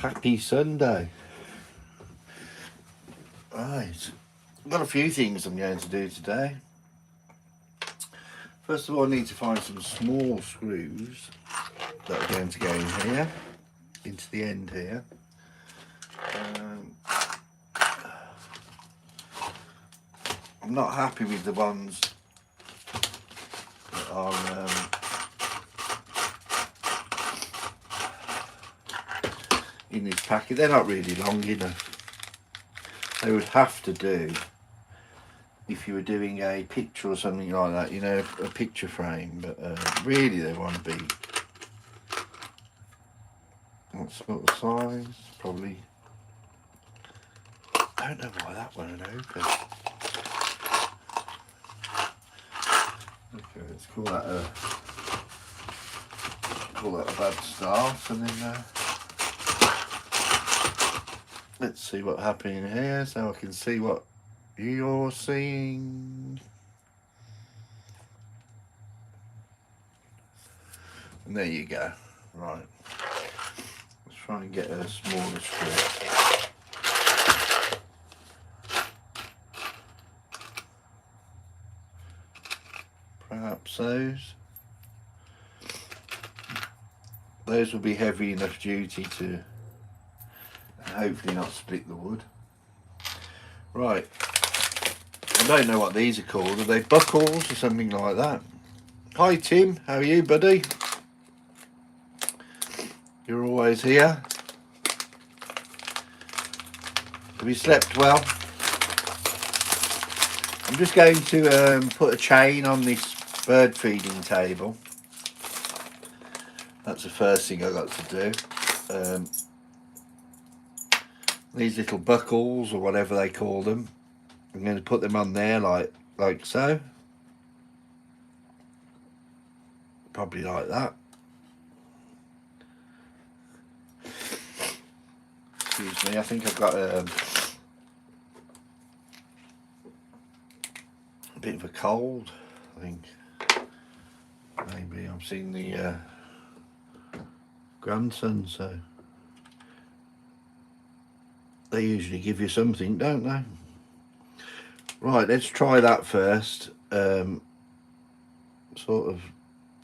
Happy Sunday. Right, I've got a few things I'm going to do today. First of all, I need to find some small screws that are going to go in here, into the end here. I'm not happy with the ones that are in this packet. They're not really long enough. They would have to do if you were doing a picture or something like that, you know, a picture frame, but really they want to be what sort of size? Probably, I don't know why that one would open. Okay, let's call that a bad start, and then let's see what's happening here so I can see what you're seeing. And there you go. Right. Let's try and get a smaller screw. Perhaps those will be heavy enough duty to hopefully not split the wood. Right, I don't know what these are called. Are they buckles or something like that? Hi Tim, how are you, buddy? You're always here. Have you slept well? I'm just going to put a chain on this bird feeding table. That's the first thing I got to do. These little buckles or whatever they call them, I'm going to put them on there like so. Probably like that. Excuse me, I think I've got a bit of a cold. I think maybe I've seen the grandson, so they usually give you something, don't they? Right, let's try that first. Sort of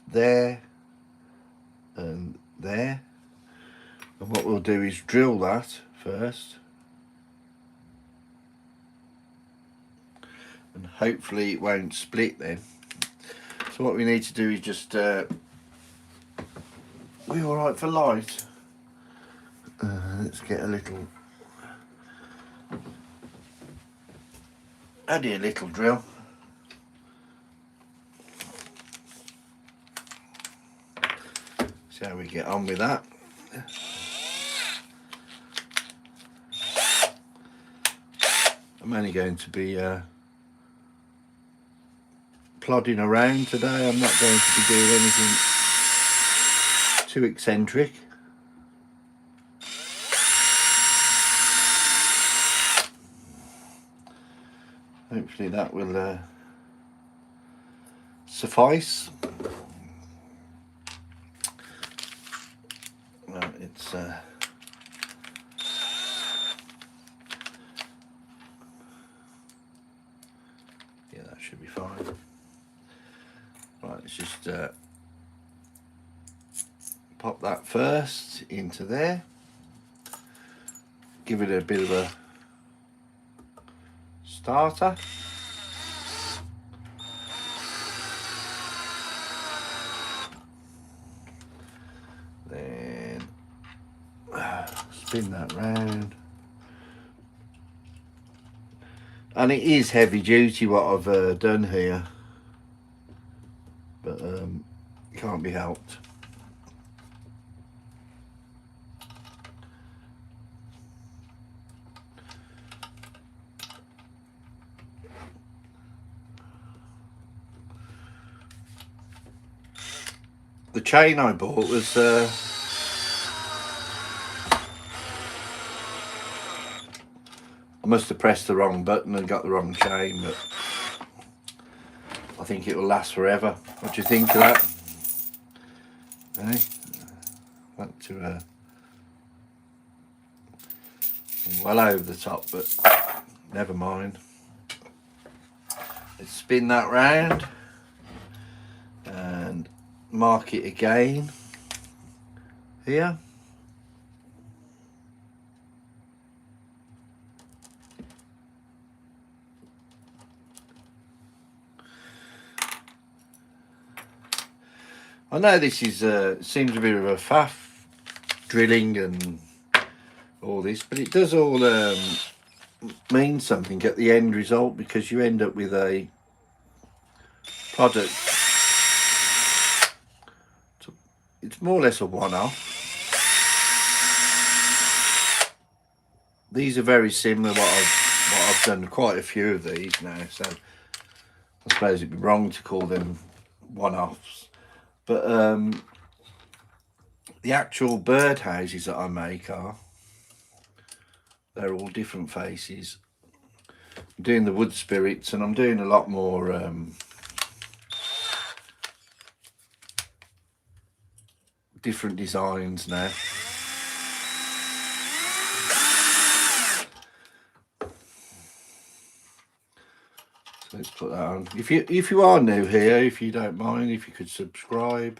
there and there. And what we'll do is drill that first. And hopefully it won't split then. So what we need to do is just... we alright for light? Let's get a little... Only a little drill. See how we get on with that. I'm only going to be plodding around today. I'm not going to be doing anything too eccentric. Hopefully that will suffice. Well, it's yeah, that should be fine. Right, let's just pop that first into there. Give it a bit of a starter. Then spin that round. And it is heavy duty what I've done here, but can't be helped. The chain I bought was I must have pressed the wrong button and got the wrong chain, but I think it will last forever. What do you think of that? Eh? Back to well over the top, but never mind. Let's spin that round and mark it again here. I know this is seems a bit of a faff, drilling and all this, but it does all mean something at the end result, because you end up with a product. It's more or less a one-off. These are very similar. What I've done quite a few of these now, so I suppose it'd be wrong to call them one-offs. But the actual bird houses that I make they're all different faces. I'm doing the wood spirits, and I'm doing a lot more different designs now. So let's put that on. If you are new here, if you don't mind, if you could subscribe,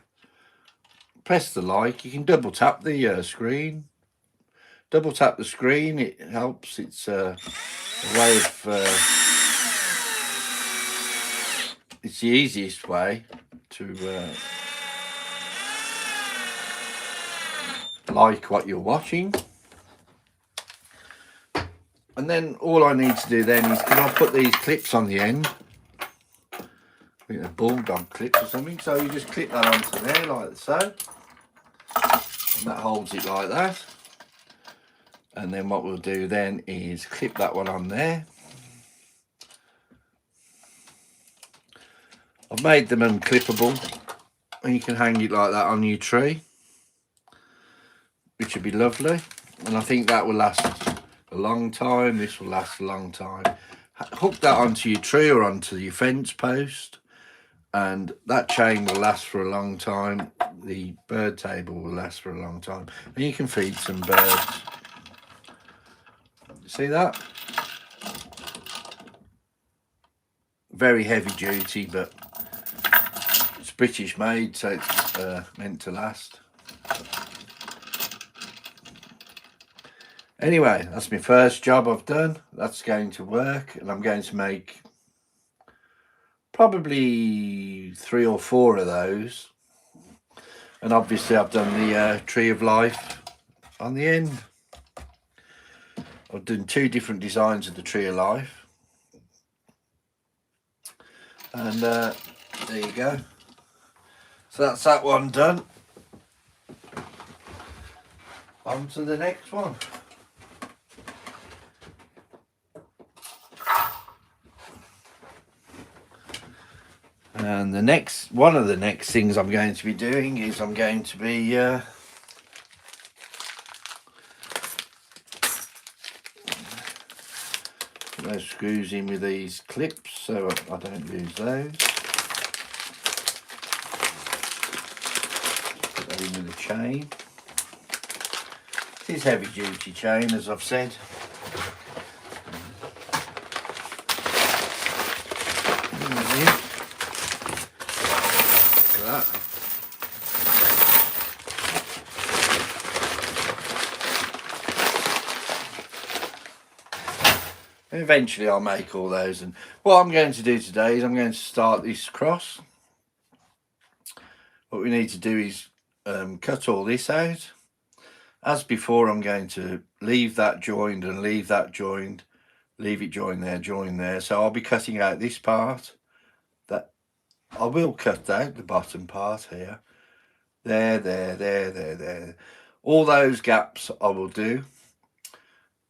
press the like. You can double tap the screen. Double tap the screen, it helps. It's a way of it's the easiest way to like what you're watching. And then all I need to do then is, can I put these clips on the end? I think they're bulldog clips or something. So you just clip that onto there like so, and that holds it like that. And then what we'll do then is clip that one on there. I've made them unclippable, and you can hang it like that on your tree, which would be lovely. And I think that will last a long time. This will last a long time. Hook that onto your tree or onto your fence post, and that chain will last for a long time. The bird table will last for a long time, and you can feed some birds. See that? Very heavy duty, but it's British made, so it's meant to last. Anyway, that's my first job I've done. That's going to work, and I'm going to make probably 3 or 4 of those. And obviously I've done the tree of life on the end. I've done 2 different designs of the tree of life. And there you go. So that's that one done. On to the next one. And one of the next things I'm going to be doing is I'm going to be put those screws in with these clips so I don't lose those. Put that in with the chain. It is heavy duty chain, as I've said. Eventually I'll make all those, and what I'm going to do today is I'm going to start this cross. What we need to do is cut all this out. As before, I'm going to leave that joined and leave that joined, leave it join there. So I'll be cutting out this part. That I will cut out the bottom part here. There. All those gaps I will do.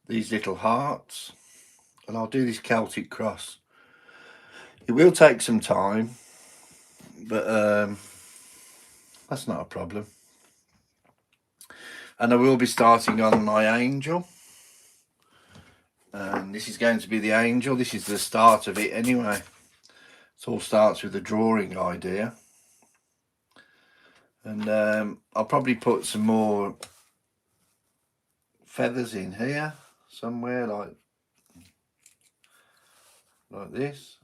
These little hearts. And I'll do this Celtic cross. It will take some time, but that's not a problem. And I will be starting on my angel. And this is going to be the angel. This is the start of it anyway. It all starts with the drawing idea. And I'll probably put some more feathers in here. somewhere like this.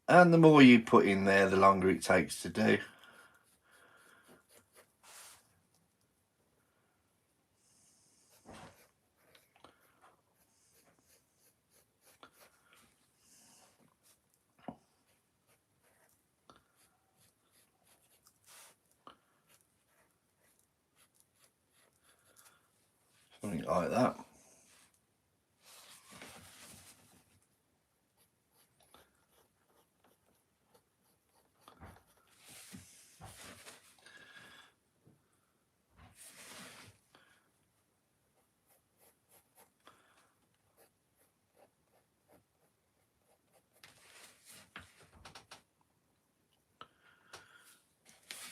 And the more you put in there, the longer it takes to do. Something like that.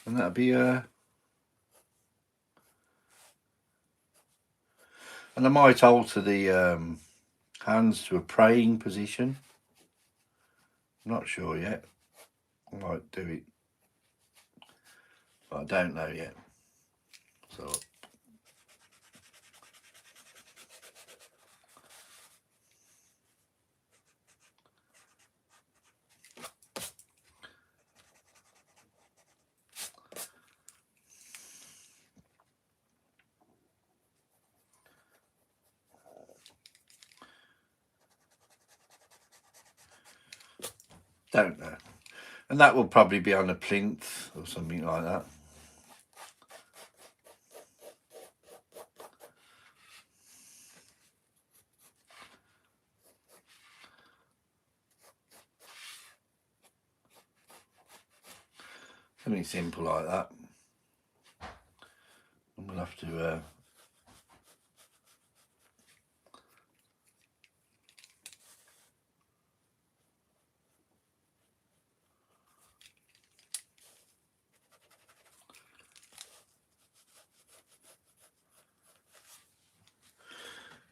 And that'll be and I might alter the hands to a praying position. I'm not sure yet. I might do it, but I don't know yet. So don't know. And that will probably be on a plinth or something like that. Something simple like that. And we'll have to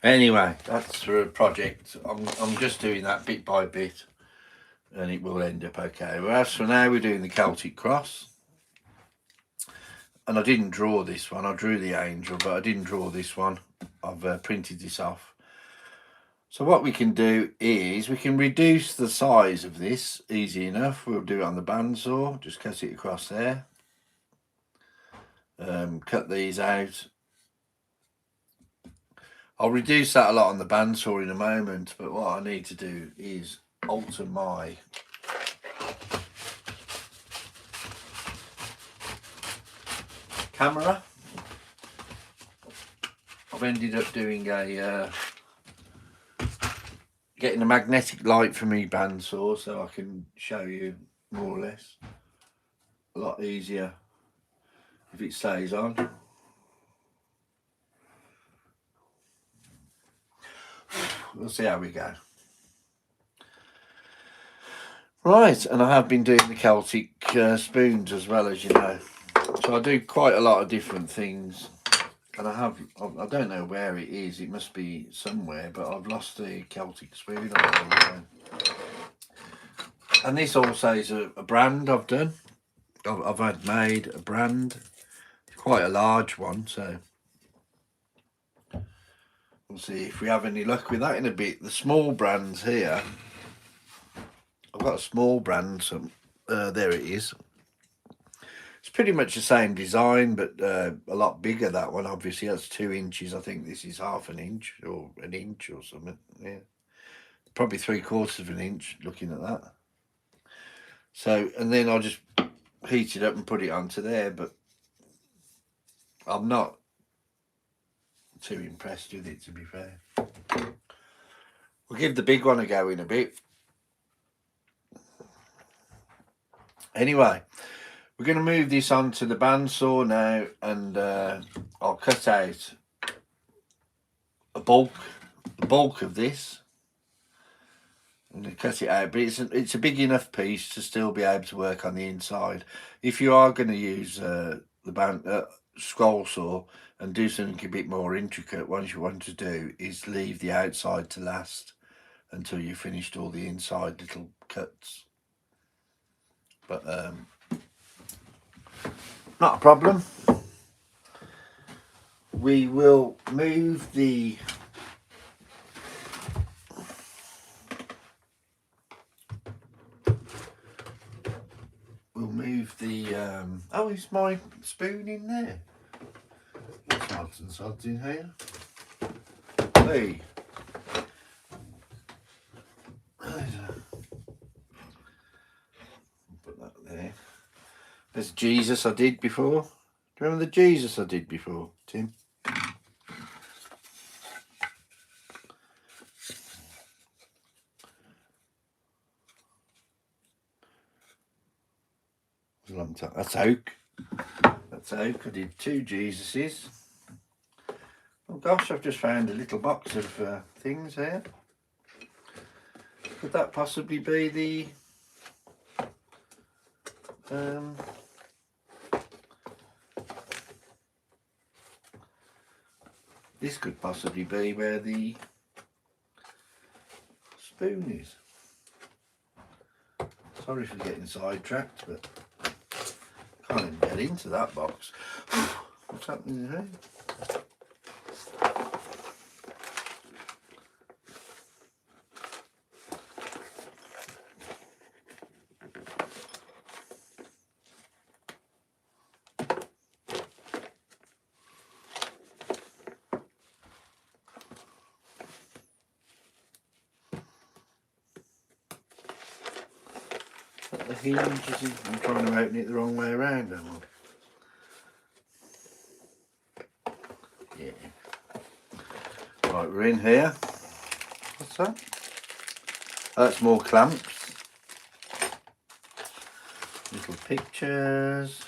anyway, that's for a project. I'm just doing that bit by bit, and it will end up okay. Well, as for now, we're doing the Celtic cross. And I didn't draw this one. I drew the angel, but I didn't draw this one. I've printed this off. So what we can do is we can reduce the size of this easy enough. We'll do it on the bandsaw. Just cut it across there. Cut these out. I'll reduce that a lot on the bandsaw in a moment, but what I need to do is alter my camera. I've ended up doing getting a magnetic light for me bandsaw, so I can show you more or less. A lot easier if it stays on. We'll see how we go. Right, and I have been doing the Celtic spoons as well, as you know. So I do quite a lot of different things. And I don't know where it is. It must be somewhere, but I've lost the Celtic spoon. And this also is a brand I've done. I've had made a brand. It's quite a large one, so we'll see if we have any luck with that in a bit. The small brands here, I've got a small brand, there it is. It's pretty much the same design, but a lot bigger. That one, obviously, that's 2 inches. I think this is half an inch or an inch or something. Yeah, probably 3/4 of an inch, looking at that. So, and then I'll just heat it up and put it onto there, but I'm not too impressed with it, to be fair. We'll give the big one a go in a bit. Anyway, we're going to move this onto the bandsaw now, and I'll cut out the bulk of this. I'm going to cut it out, but it's a big enough piece to still be able to work on the inside. If you are going to use the scroll saw and do something a bit more intricate, what you want to do is leave the outside to last until you finished all the inside little cuts. But not a problem. We will move the oh, is my spoon in there? There's odds and sods in here. Hey. Put that there. There's Jesus I did before. Do you remember the Jesus I did before, Tim? It was a long time. That's oak. That's oak. I did 2 Jesuses. Oh gosh, I've just found a little box of things here. Could that possibly be the this could possibly be where the spoon is. Sorry for getting sidetracked, but can't even get into that box. What's happening here? The hinge is, I'm trying to open it the wrong way around, am I? Yeah. Right, we're in here. What's that? Oh, that's more clamps. Little pictures.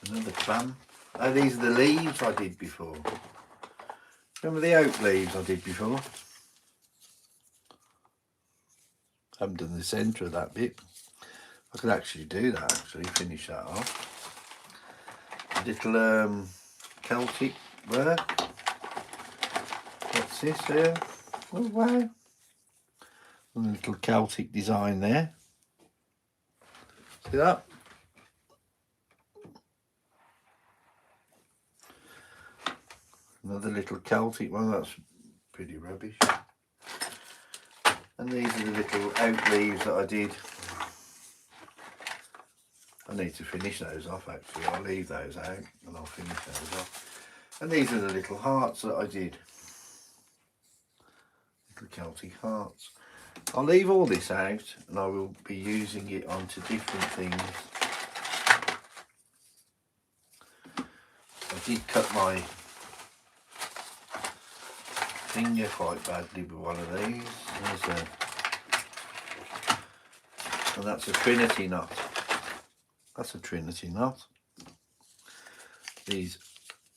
Another clamp. Oh, these are the leaves I did before. Remember the oak leaves I did before? I haven't done the centre of that bit. I could actually do that, finish that off. A little Celtic work. What's this here? Oh wow. A little Celtic design there. See that? Another little Celtic one, that's pretty rubbish. And these are the little oak leaves that I did. I need to finish those off actually. I'll leave those out and I'll finish those off. And these are the little hearts that I did. Little Celtic hearts. I'll leave all this out and I will be using it onto different things. I did cut my finger quite badly with one of these. And that's a Trinity knot. That's a Trinity knot. These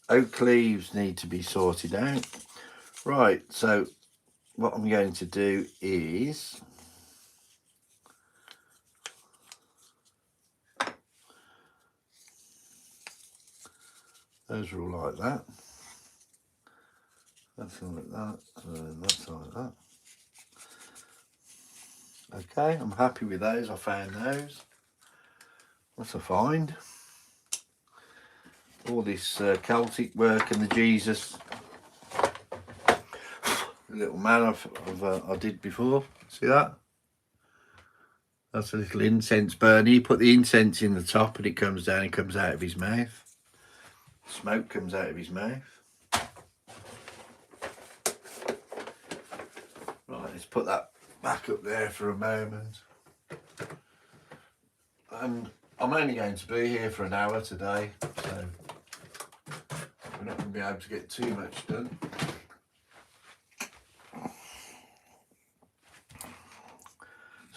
oak leaves need to be sorted out. Right, so what I'm going to do is those are all like that. That's all like that, and that's like that. Okay, I'm happy with those. I found those. That's a find. All this Celtic work and the Jesus, the little man I did before. See that? That's a little incense burner. You put the incense in the top and it comes down and comes out of his mouth. Smoke comes out of his mouth. Right, let's put that back up there for a moment. And I'm only going to be here for an hour today, so we're not going to be able to get too much done.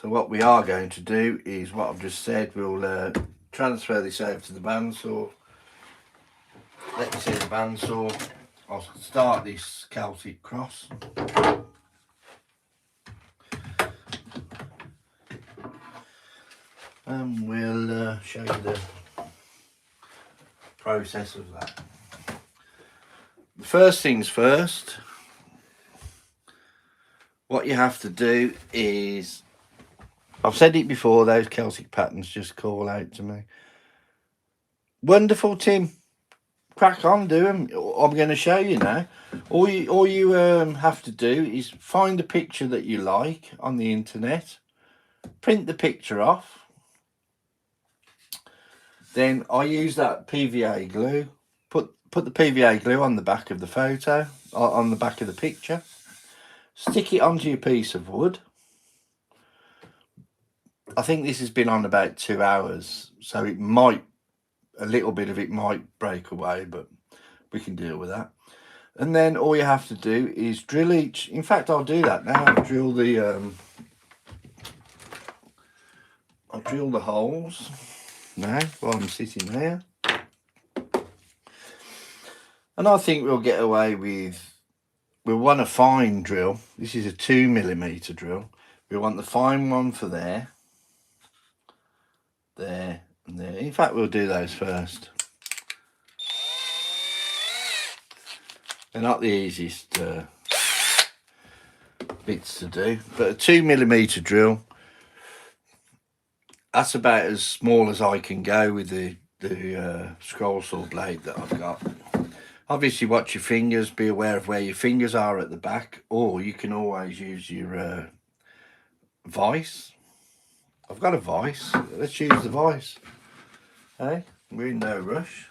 So what we are going to do is what I've just said. We'll transfer this over to the bandsaw. Let me see the bandsaw. I'll start this Celtic cross. And we'll show you the process of that. The first things first, what you have to do is, I've said it before, those Celtic patterns just call out to me. Wonderful, Tim. Crack on, do them. I'm going to show you now. All you have to do is find a picture that you like on the internet, print the picture off. Then I use that PVA glue. Put the PVA glue on the back of the photo, on the back of the picture. Stick it onto your piece of wood. I think this has been on about 2 hours, so it might, a little bit of it might break away, but we can deal with that. And then all you have to do is drill each. In fact, I'll do that now. I'll drill the holes now while I'm sitting there. And I think we'll get away with, we'll want a fine drill. This is a 2mm drill. We want the fine one for there, there, and there. In fact, we'll do those first. They're not the easiest bits to do, but a 2mm drill, that's about as small as I can go with the scroll saw blade that I've got. Obviously watch your fingers, be aware of where your fingers are at the back, or you can always use your vise. I've got a vise, let's use the vise. Hey, we're in no rush.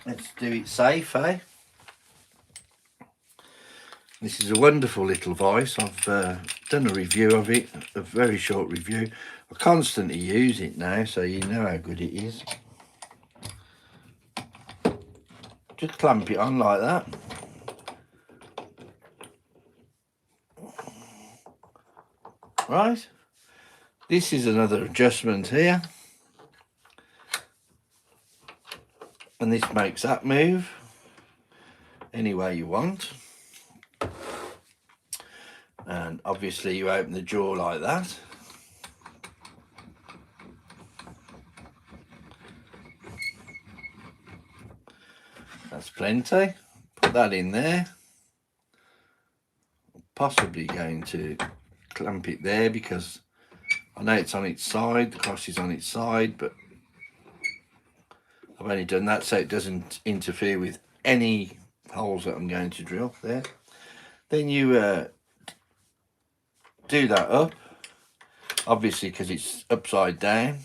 Let's do it safe, eh? This is a wonderful little vise. I've done a review of it, a very short review. I constantly use it now, so you know how good it is. Just clamp it on like that. Right. This is another adjustment here. And this makes that move any way you want. And obviously you open the jaw like that. That's plenty. Put that in there. Possibly going to clamp it there because I know it's on its side, the cross is on its side, but I've only done that so it doesn't interfere with any holes that I'm going to drill there. Then you do that up, obviously because it's upside down.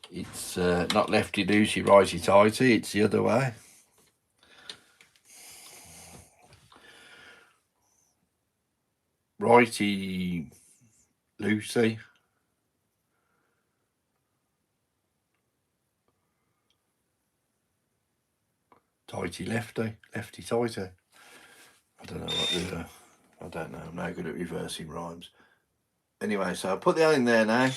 It's not lefty loosey, righty tighty, it's the other way. Righty loosey. Tighty lefty, lefty tighty. I don't know what the, I don't know, I'm no good at reversing rhymes. Anyway, so I'll put that in there now.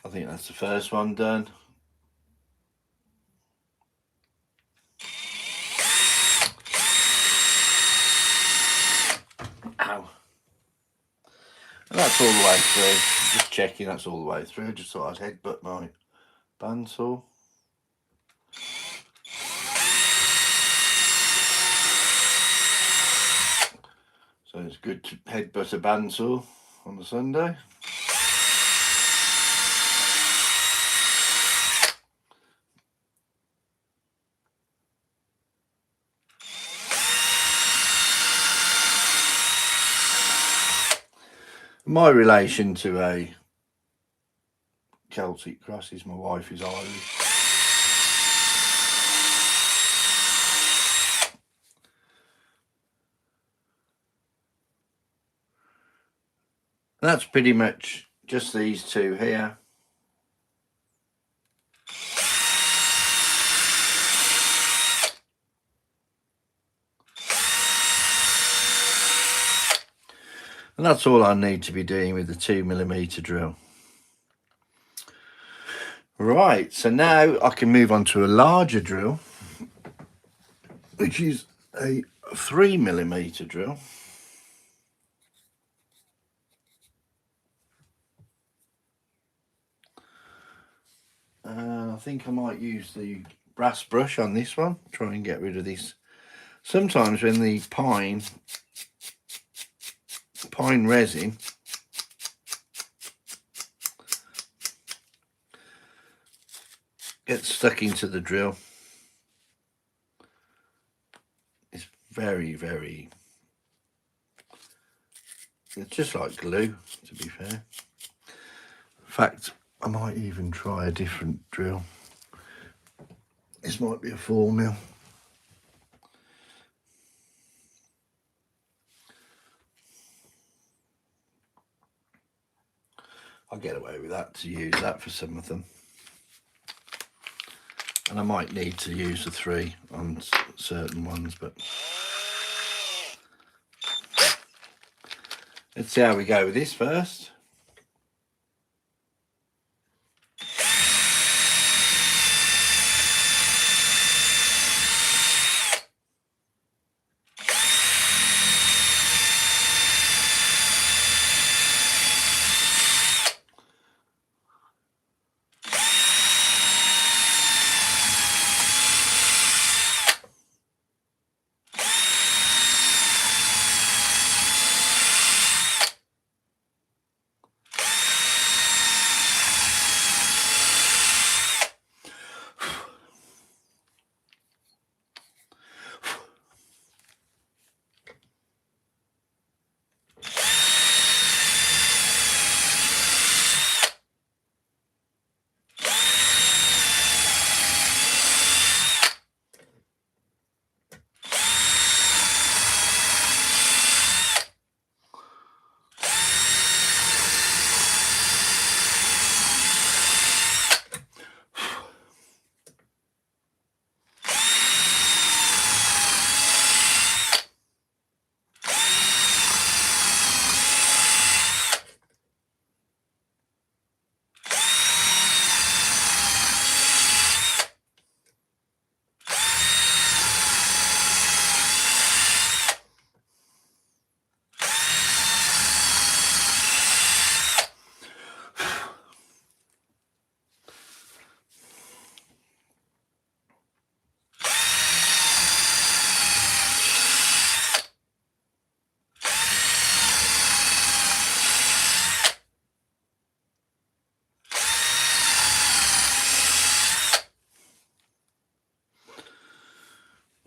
I think that's the first one done. Ow. And that's all the way through. Just checking that's all the way through. Just thought I'd headbutt my bandsaw. So it's good to headbutt a bandsaw on a Sunday. My relation to a Celtic cross is my wife is Irish. And that's pretty much just these two here. And that's all I need to be doing with the 2mm drill. Right, so now I can move on to a larger drill, which is a 3mm drill. And I think I might use the brass brush on this one. Try and get rid of this. Sometimes when the pine resin gets stuck into the drill, it's very, very, it's just like glue, to be fair. In fact, I might even try a different drill. This might be a 4mm. I'll get away with that, to use that for some of them. And I might need to use the 3 on certain ones, but let's see how we go with this first.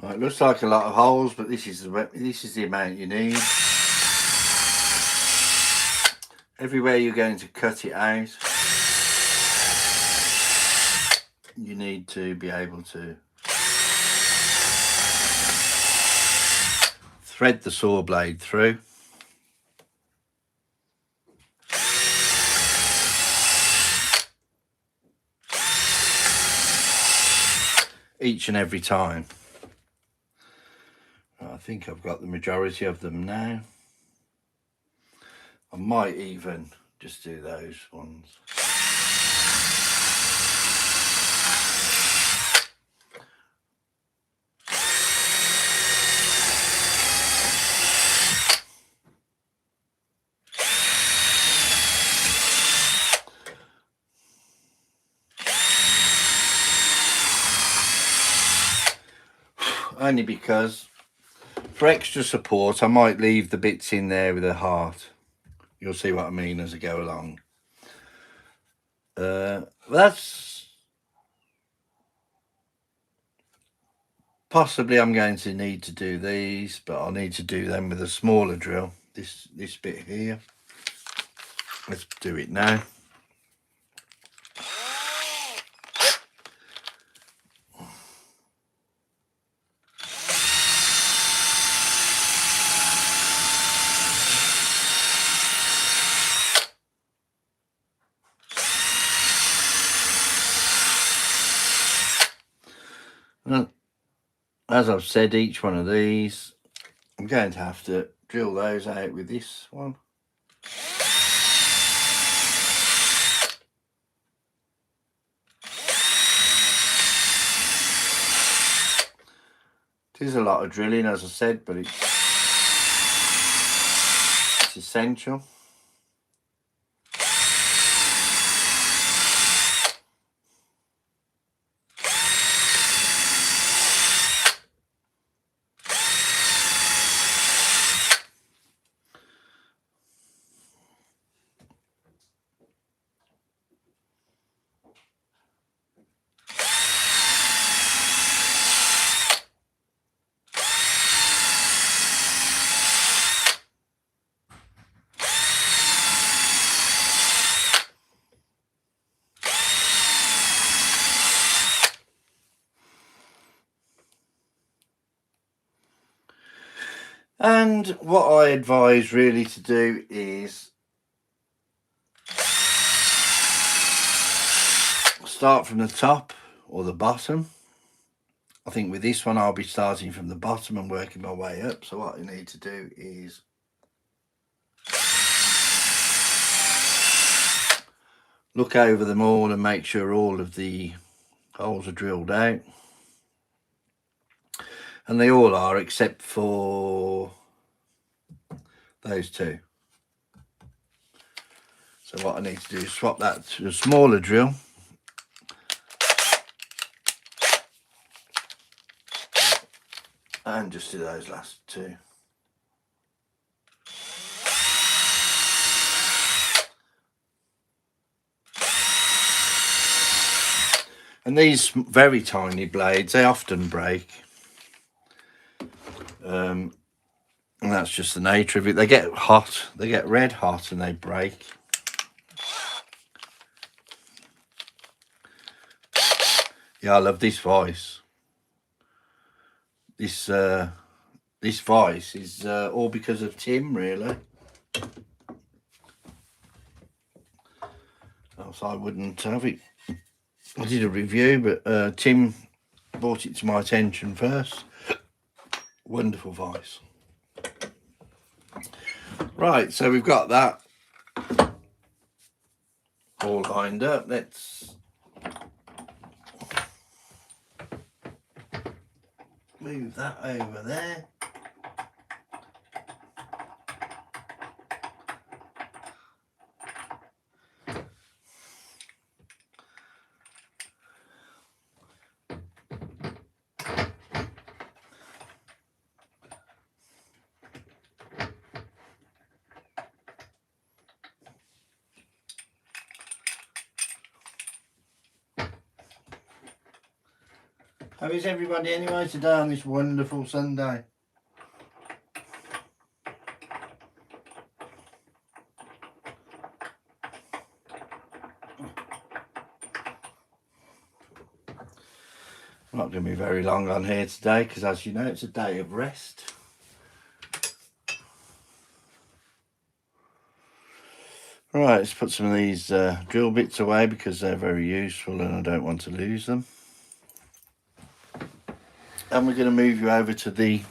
Right, looks like a lot of holes, but this is the amount you need. Everywhere you're going to cut it out, you need to be able to thread the saw blade through. Each and every time. I think I've got the majority of them now. I might even just do those ones. Only because for extra support I might leave the bits in there with a heart. You'll see what I mean as I go along. That's possibly, I'm going to need to do these, but I'll need to do them with a smaller drill. This bit here. Let's do it now. As I've said, each one of these, I'm going to have to drill those out with this one. It is a lot of drilling, as I said, but it's essential. And what I advise really to do is start from the top or the bottom. I think with this one I'll be starting from the bottom and working my way up. So what I need to do is look over them all and make sure all of the holes are drilled out. And they all are, except for those two. So what I need to do is swap that to a smaller drill. And just do those last two. And these very tiny blades, they often break. And that's just the nature of it. They get hot, they get red hot and they break. Yeah, I love this vise. This vise is all because of Tim, really. Else I wouldn't have it. I did a review, but Tim brought it to my attention first. Wonderful vise. Right, so we've got that all lined up. Let's move that over there. How is everybody anyway today on this wonderful Sunday? I'm not going to be very long on here today because, as you know, it's a day of rest. Right, let's put some of these drill bits away because they're very useful and I don't want to lose them. And we're going to move you over to the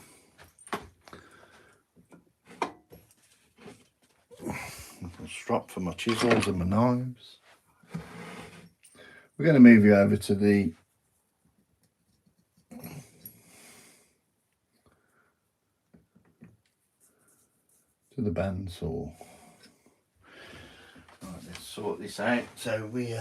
strap for my chisels and my knives. We're going to move you over to the bandsaw. Right, let's sort this out. So we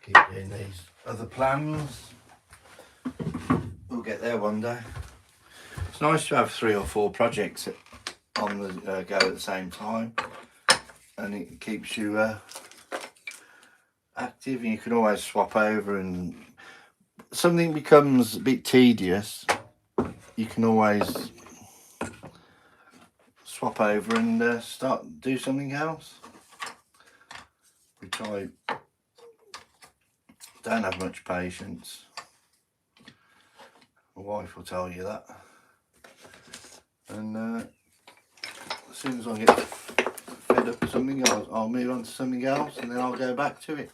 keep doing these other plans. We'll get there one day. It's nice to have 3 or 4 projects on the go at the same time, and it keeps you active, and you can always swap over, and something becomes a bit tedious, you can always swap over and do something else, which I don't have much patience. My wife will tell you that. And as soon as I get fed up with something, I'll move on to something else, and then I'll go back to it.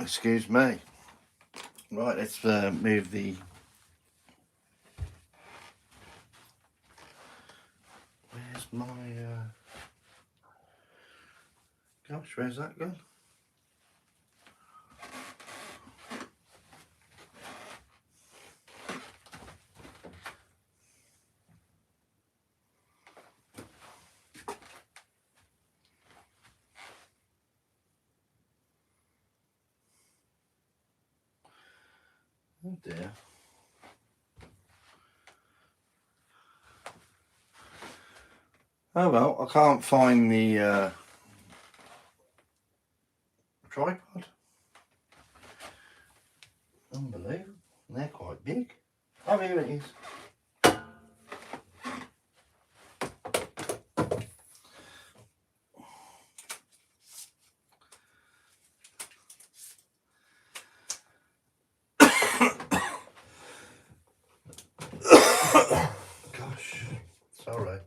Excuse me. Right, let's move the... Where's my... Gosh, where's that gone? Oh dear. Oh well, I can't find the tripod. Unbelievable. They're quite big. Oh, here it is. Gosh, sorry.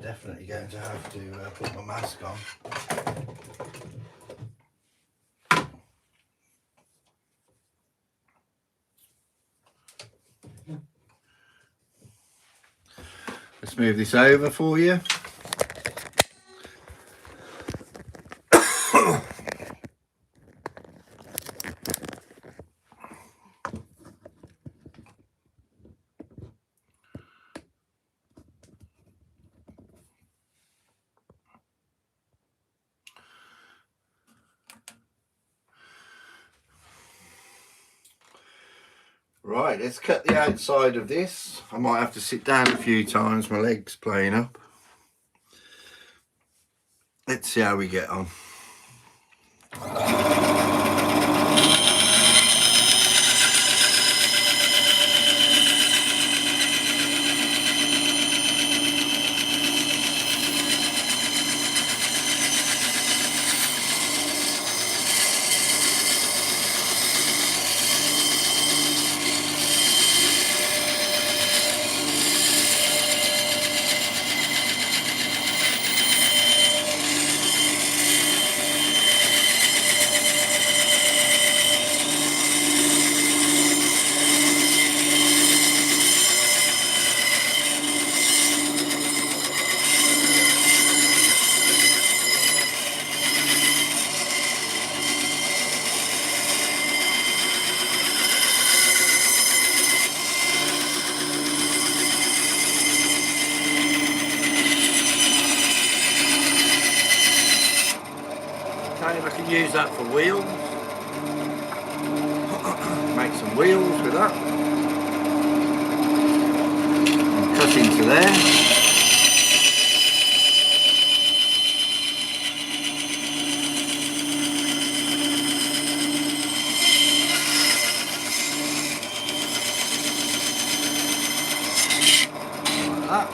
Definitely going to have to put my mask on. Let's move this over for you. Right, let's cut the outside of this. I might have to sit down a few times, my leg's playing up. Let's see how we get on. I can use that for wheels. Make some wheels with that. And cut into there. Like that.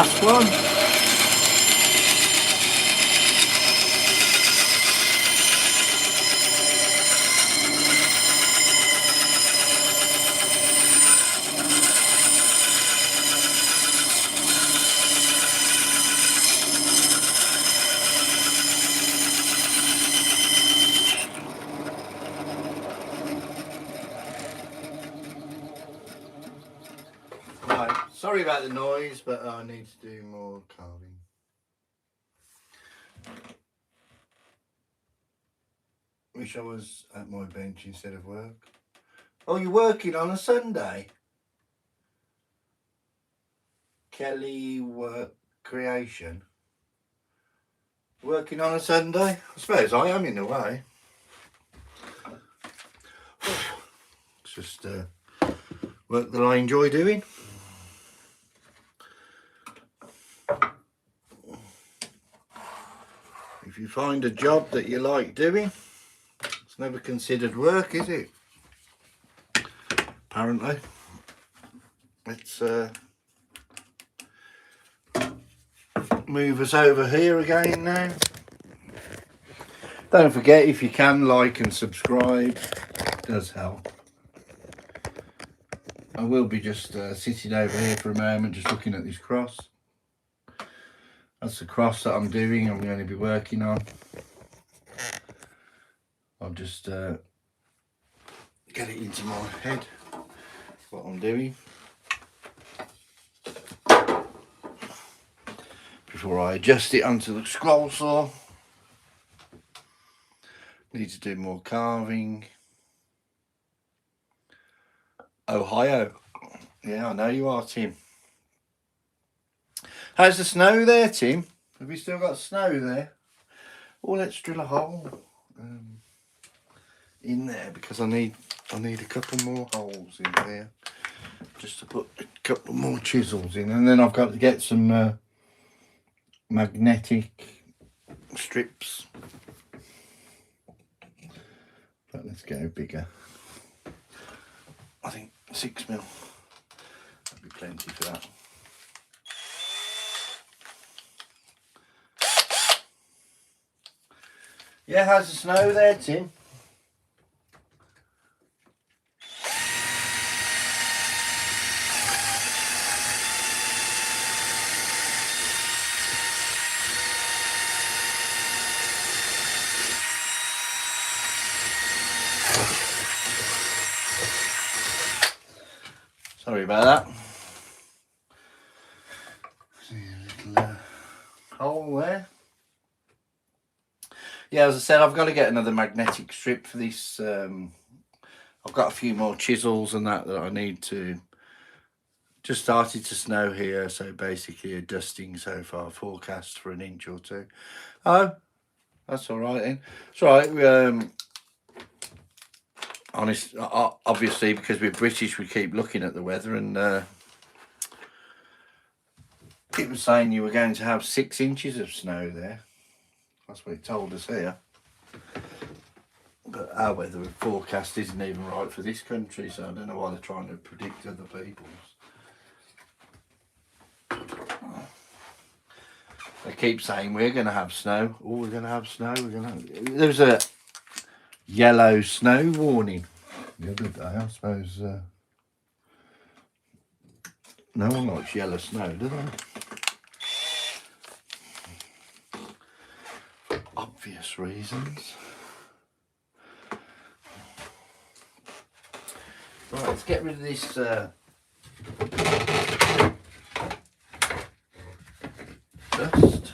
last one. Right, sorry about the noise, but I need to do more carving. Wish I was at my bench instead of work. Oh, you're working on a Sunday? Kelly Work Creation. Working on a Sunday? I suppose I am in a way. It's just work that I enjoy doing. If you find a job that you like doing, it's never considered work, is it? Apparently. Let's move us over here again now. Don't forget, if you can, like and subscribe. It does help. I will be just sitting over here for a moment, just looking at this cross. That's the cross that I'm doing. I'm going to be working on. I'll just get it into my head what I'm doing before I adjust it onto the scroll saw. Need to do more carving. Ohio. Yeah, I know you are, Tim. How's the snow there, Tim? Have you still got snow there? Oh, let's drill a hole in there, because I need a couple more holes in there just to put a couple more chisels in, and then I've got to get some magnetic strips. But let's go bigger. I think 6mm. That'd be plenty for that. Yeah, how's the snow there, Tim? Sorry about that. See a little hole there. Yeah, as I said, I've got to get another magnetic strip for this. I've got a few more chisels and that I need to. Just started to snow here, so basically a dusting so far. Forecast for 1 inch or 2. Oh, that's all right then. It's all right. Honest, obviously, because we're British, we keep looking at the weather, and it was saying you were going to have 6 inches of snow there. That's what it told us here. But our weather forecast isn't even right for this country, so I don't know why they're trying to predict other people's. They keep saying we're going to have snow. Oh, we're going to have snow. There's a yellow snow warning the other day, I suppose. No one likes yellow snow, do they? For obvious reasons. Right, let's get rid of this dust.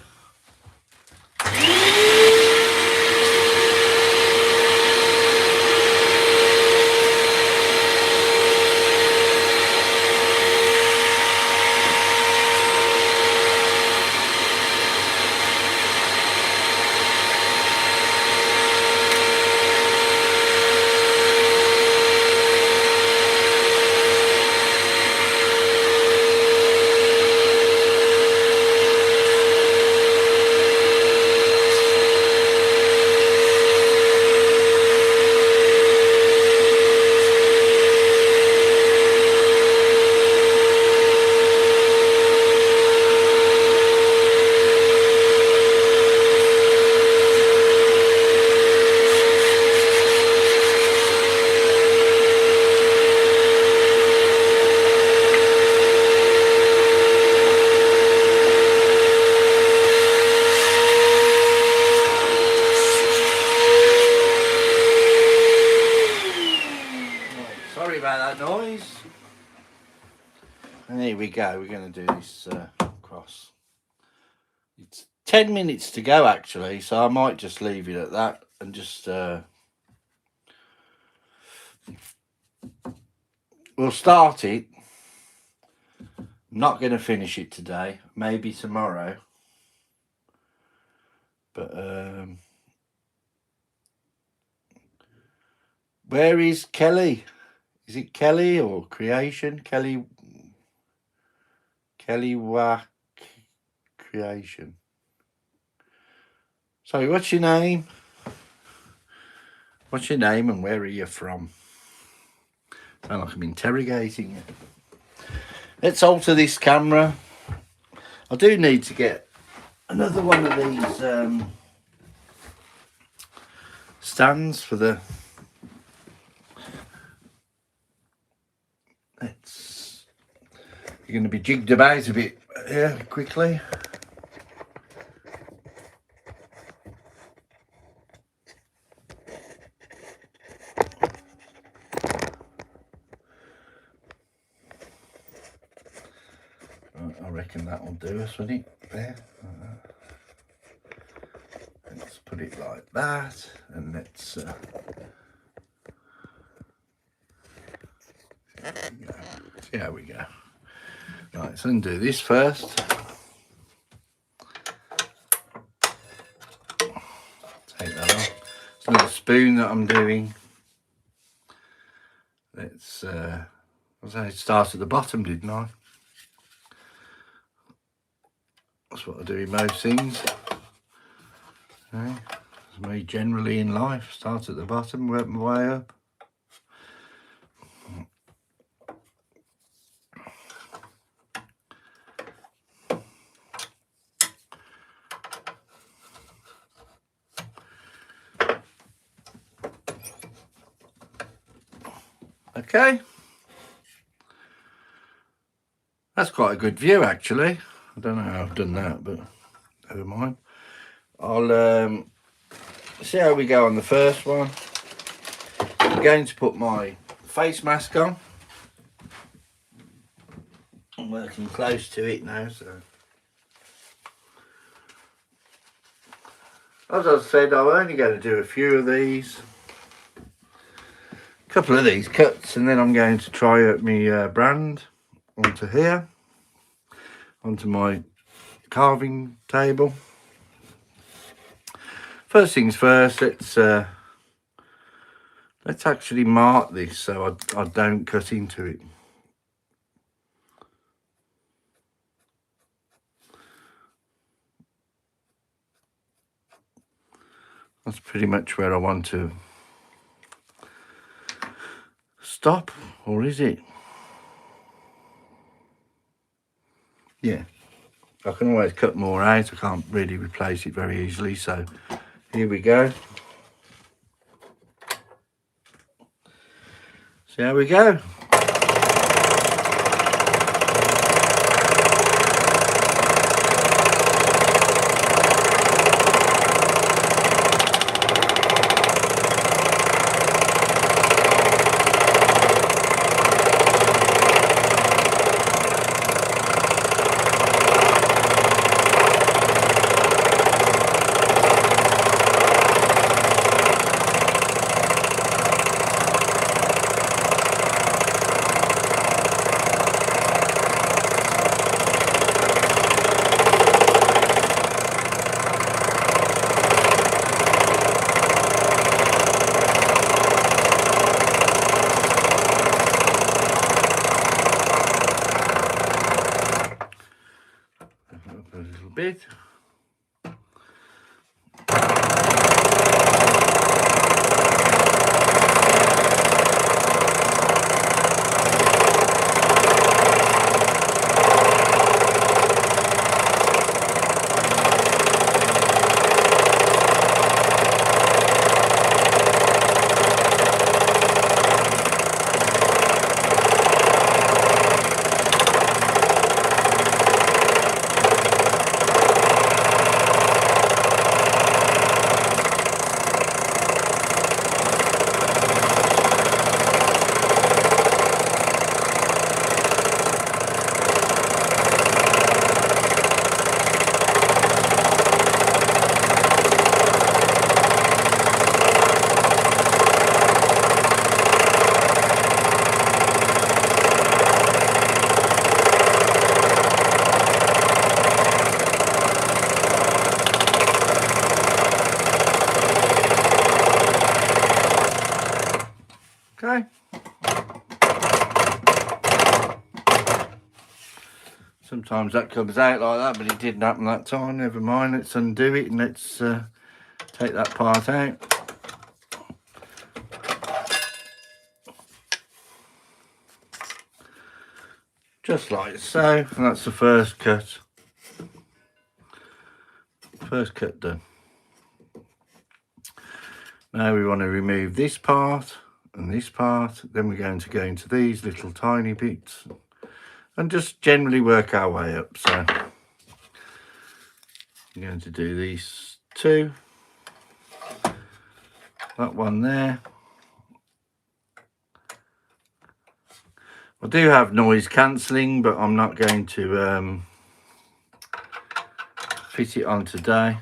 here we go. We're going to do this cross. It's 10 minutes to go actually, so I might just leave it at that and just we'll start it. I'm not going to finish it today, maybe tomorrow, but where is Kelly? Is it Kelly or Creation? Kelly Wack Creation. Sorry, what's your name? What's your name and where are you from? I sound like I'm interrogating you. Let's alter this camera. I do need to get another one of these stands for the... You're going to be jigged about a bit here quickly. I reckon that will do us, won't it? There. Let's put it like that, and let's see how we go. Right, let's undo this first. Take that off. It's another spoon that I'm doing. Let's I start at the bottom, didn't I? That's what I do in most things. Okay. It's me generally in life. Start at the bottom, work my way up. Okay. That's quite a good view actually. I don't know how I've done that, but never mind. I'll see how we go on the first one. I'm going to put my face mask on. I'm working close to it now, so. As I said, I'm only going to do a few of these. A couple of these cuts, and then I'm going to try out my brand onto here. Onto my carving table. First things first, let's actually mark this so I don't cut into it. That's pretty much where I want to stop, or is it? Yeah, I can always cut more out. I can't really replace it very easily, so here we go. See how we go. A little bit. Sometimes that comes out like that, but it didn't happen that time. Never mind, let's undo it and let's take that part out. Just like so, and that's the first cut. First cut done. Now we want to remove this part and this part, then we're going to go into these little tiny bits and just generally work our way up. So I'm going to do these two, that one there. I do have noise cancelling, but I'm not going to fit it on today.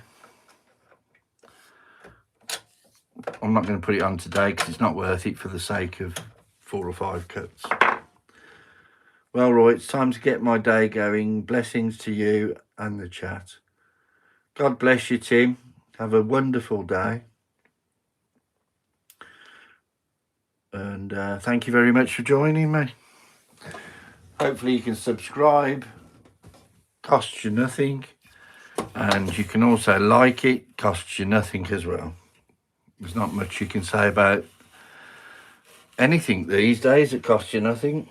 I'm not going to put it on today because it's not worth it for the sake of 4 or 5 cuts. Well, right, it's time to get my day going. Blessings to you and the chat. God bless you, Tim. Have a wonderful day. And thank you very much for joining me. Hopefully you can subscribe. Costs you nothing. And you can also like it. Costs you nothing as well. There's not much you can say about anything these days that costs you nothing.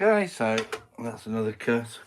Okay, so that's another cut.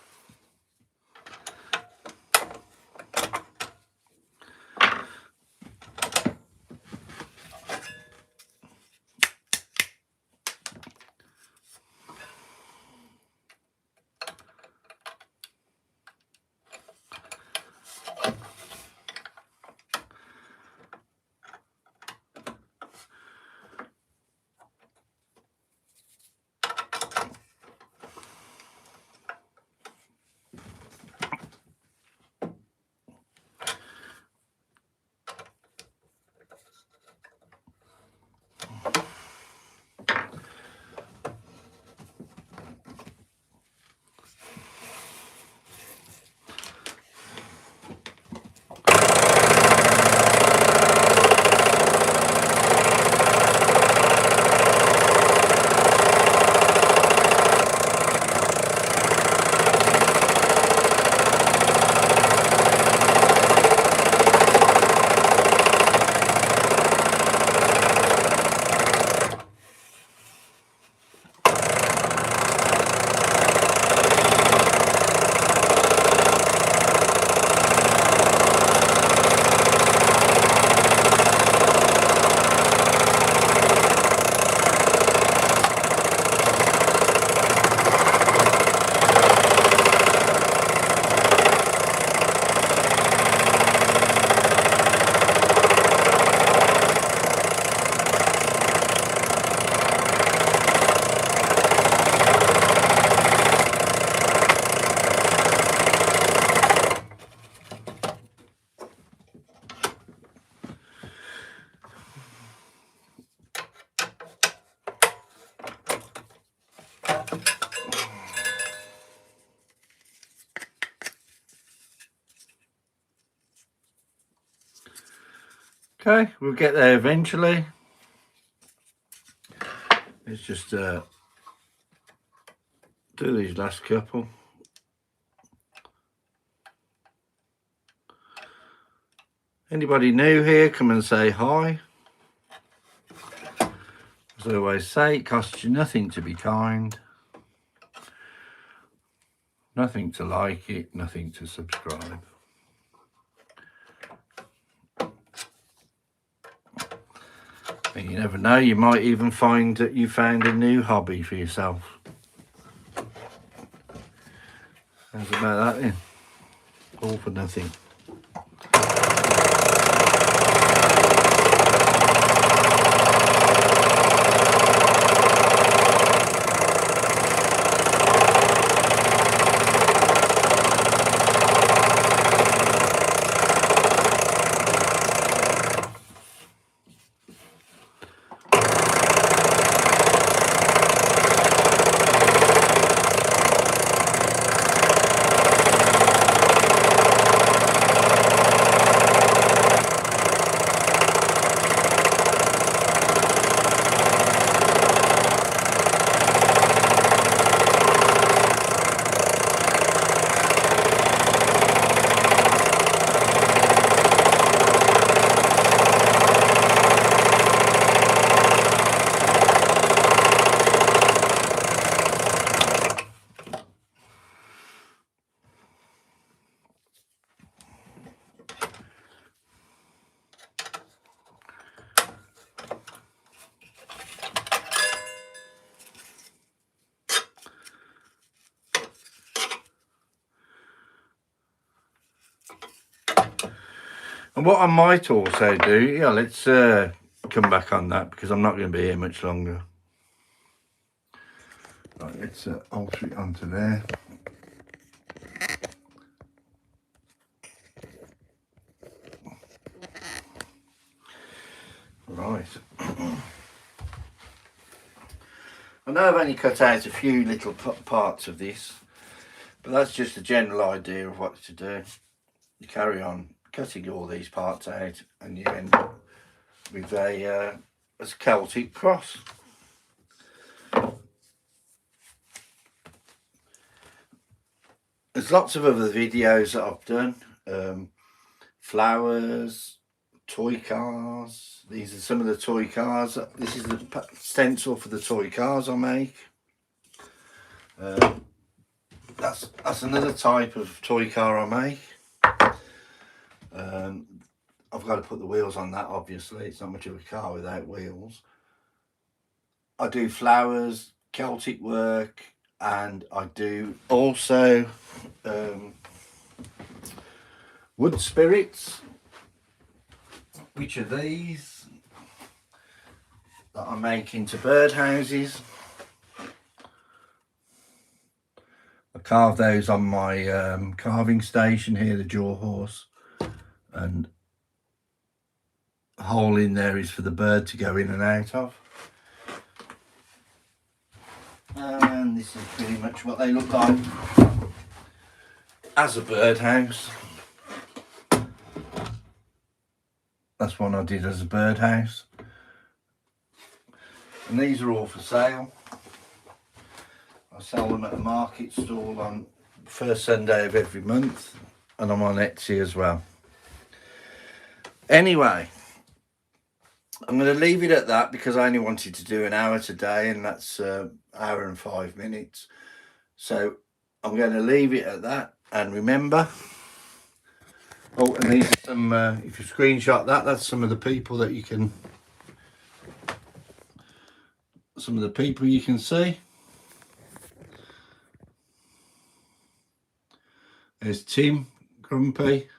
Okay, we'll get there eventually. Let's just do these last couple. Anybody new here, come and say hi. As I always say, it costs you nothing to be kind. Nothing to like it, nothing to subscribe. And you never know, you might even find that you found a new hobby for yourself. How's about that then? All for nothing. And what I might also do, yeah, let's come back on that because I'm not going to be here much longer. Right, let's alter it onto there. Right. I know I've only cut out a few little parts of this, but that's just a general idea of what to do. You carry on cutting all these parts out and you end up with a Celtic cross. There's lots of other videos that I've done. Flowers, toy cars. These are some of the toy cars. This is the stencil for the toy cars I make. That's another type of toy car I make. I've got to put the wheels on that, obviously. It's not much of a car without wheels. I do flowers, Celtic work, and I do also wood spirits, which are these that I make into birdhouses. I carve those on my carving station here, the jaw horse, and the hole in there is for the bird to go in and out of. And this is pretty much what they look like as a birdhouse. That's one I did as a birdhouse. And these are all for sale. I sell them at a market stall on the first Sunday of every month, and I'm on Etsy as well. Anyway, I'm going to leave it at that because I only wanted to do an hour today, and that's an hour and 5 minutes. So I'm going to leave it at that. And remember, oh, and these are some, if you screenshot that, that's some of the people that you can, some of the people you can see. There's Tim, Grumpy,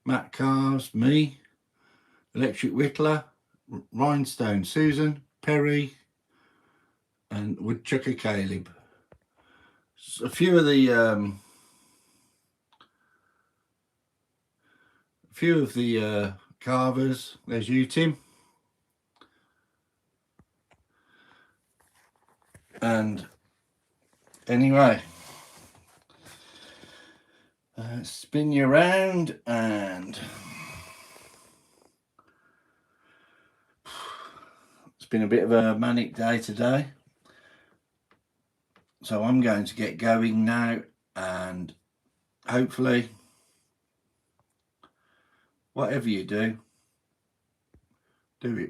Matt Cars, me, Electric Whittler, Rhinestone Susan, Perry, and Woodchucker Caleb. So a few of the carvers. There's you, Tim. And anyway, spin you around and been a bit of a manic day today, so I'm going to get going now, and hopefully whatever you do, do it